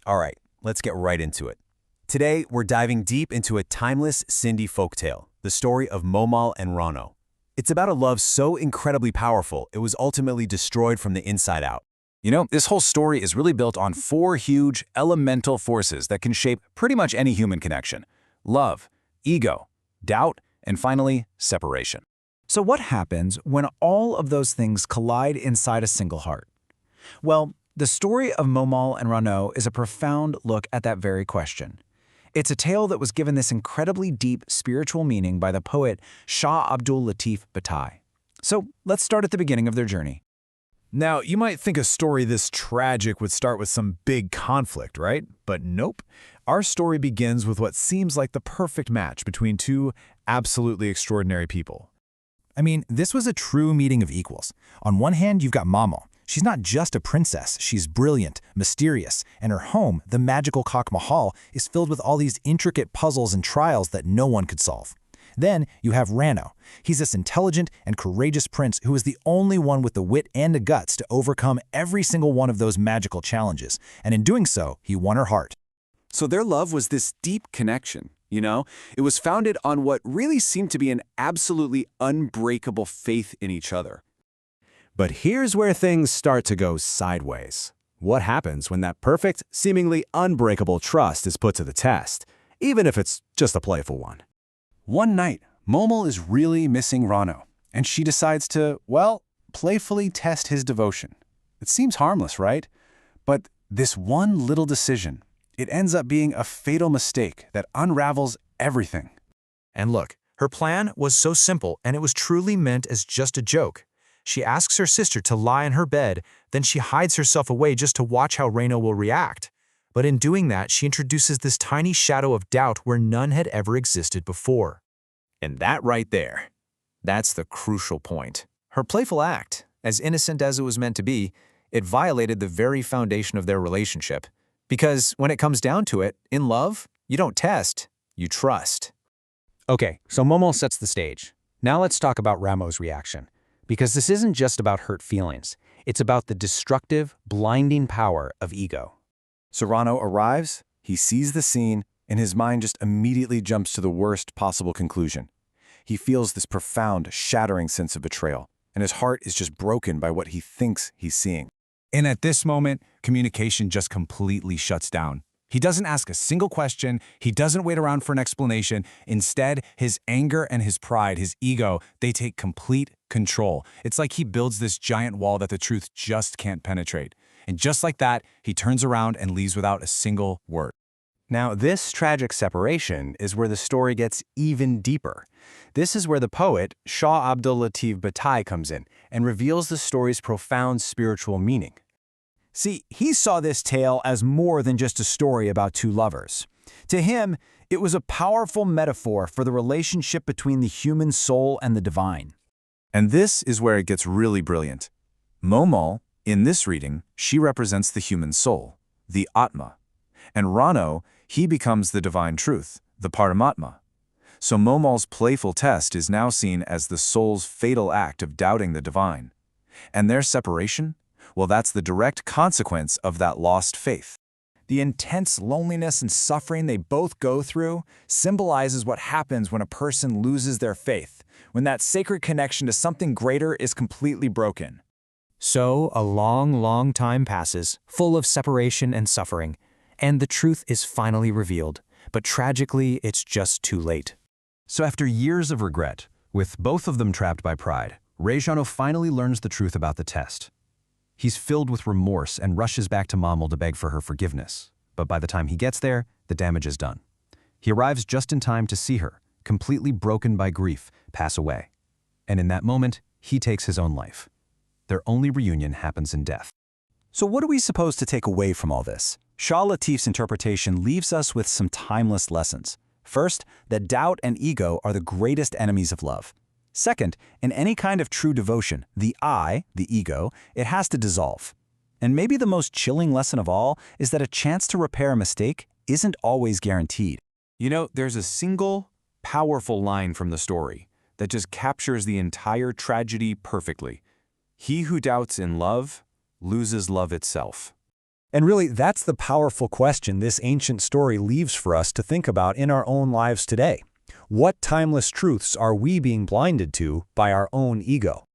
All right, let's get right into it. Today, we're diving deep into a timeless Sindhi folktale, the story of Momal and Rano. It's about a love so incredibly powerful, it was ultimately destroyed from the inside out. You know, this whole story is really built on four huge, elemental forces that can shape pretty much any human connection: love, ego, doubt, and finally, separation. So what happens when all of those things collide inside a single heart? Well, the story of Momal and Rano is a profound look at that very question. It's a tale that was given this incredibly deep spiritual meaning by the poet Shah Abdul Latif Bhittai. So let's start at the beginning of their journey. Now, you might think a story this tragic would start with some big conflict, right? But nope. Our story begins with what seems like the perfect match between two absolutely extraordinary people. I mean, this was a true meeting of equals. On one hand, you've got Momal. She's not just a princess, she's brilliant, mysterious, and her home, the magical Cock Mahal, is filled with all these intricate puzzles and trials that no one could solve. Then you have Rano. He's this intelligent and courageous prince who is the only one with the wit and the guts to overcome every single one of those magical challenges, and in doing so, he won her heart. So their love was this deep connection, you know? It was founded on what really seemed to be an absolutely unbreakable faith in each other. But here's where things start to go sideways. What happens when that perfect, seemingly unbreakable trust is put to the test, even if it's just a playful one? One night, Momal is really missing Rano, and she decides to, well, playfully test his devotion. It seems harmless, right? But this one little decision, it ends up being a fatal mistake that unravels everything. And look, her plan was so simple and it was truly meant as just a joke. She asks her sister to lie in her bed, then she hides herself away just to watch how Rano will react. But in doing that, she introduces this tiny shadow of doubt where none had ever existed before. And that right there, that's the crucial point. Her playful act, as innocent as it was meant to be, it violated the very foundation of their relationship. Because when it comes down to it, in love, you don't test, you trust. Okay, so Momal sets the stage. Now let's talk about Rano's reaction. Because this isn't just about hurt feelings. It's about the destructive, blinding power of ego. So Rano arrives, he sees the scene, and his mind just immediately jumps to the worst possible conclusion. He feels this profound, shattering sense of betrayal, and his heart is just broken by what he thinks he's seeing. And at this moment, communication just completely shuts down. He doesn't ask a single question. He doesn't wait around for an explanation. Instead, his anger and his pride, his ego, they take complete control. It's like he builds this giant wall that the truth just can't penetrate. And just like that, he turns around and leaves without a single word. Now, this tragic separation is where the story gets even deeper. This is where the poet, Shah Abdul Latif Bhittai, comes in and reveals the story's profound spiritual meaning. See, he saw this tale as more than just a story about two lovers. To him, it was a powerful metaphor for the relationship between the human soul and the divine. And this is where it gets really brilliant. Momal, in this reading, she represents the human soul, the Atma. And Rano, he becomes the divine truth, the Paramatma. So Momal's playful test is now seen as the soul's fatal act of doubting the divine. And their separation? Well, that's the direct consequence of that lost faith. The intense loneliness and suffering they both go through symbolizes what happens when a person loses their faith, when that sacred connection to something greater is completely broken. So a long, long time passes, full of separation and suffering, and the truth is finally revealed. But tragically, it's just too late. So after years of regret, with both of them trapped by pride, Rano finally learns the truth about the test. He's filled with remorse and rushes back to Momal to beg for her forgiveness. But by the time he gets there, the damage is done. He arrives just in time to see her, completely broken by grief, pass away. And in that moment, he takes his own life. Their only reunion happens in death. So what are we supposed to take away from all this? Shah Latif's interpretation leaves us with some timeless lessons. First, that doubt and ego are the greatest enemies of love. Second, in any kind of true devotion, the I, the ego, it has to dissolve. And maybe the most chilling lesson of all is that a chance to repair a mistake isn't always guaranteed. You know, there's a single, powerful line from the story that just captures the entire tragedy perfectly. He who doubts in love loses love itself. And really, that's the powerful question this ancient story leaves for us to think about in our own lives today. What timeless truths are we being blinded to by our own ego?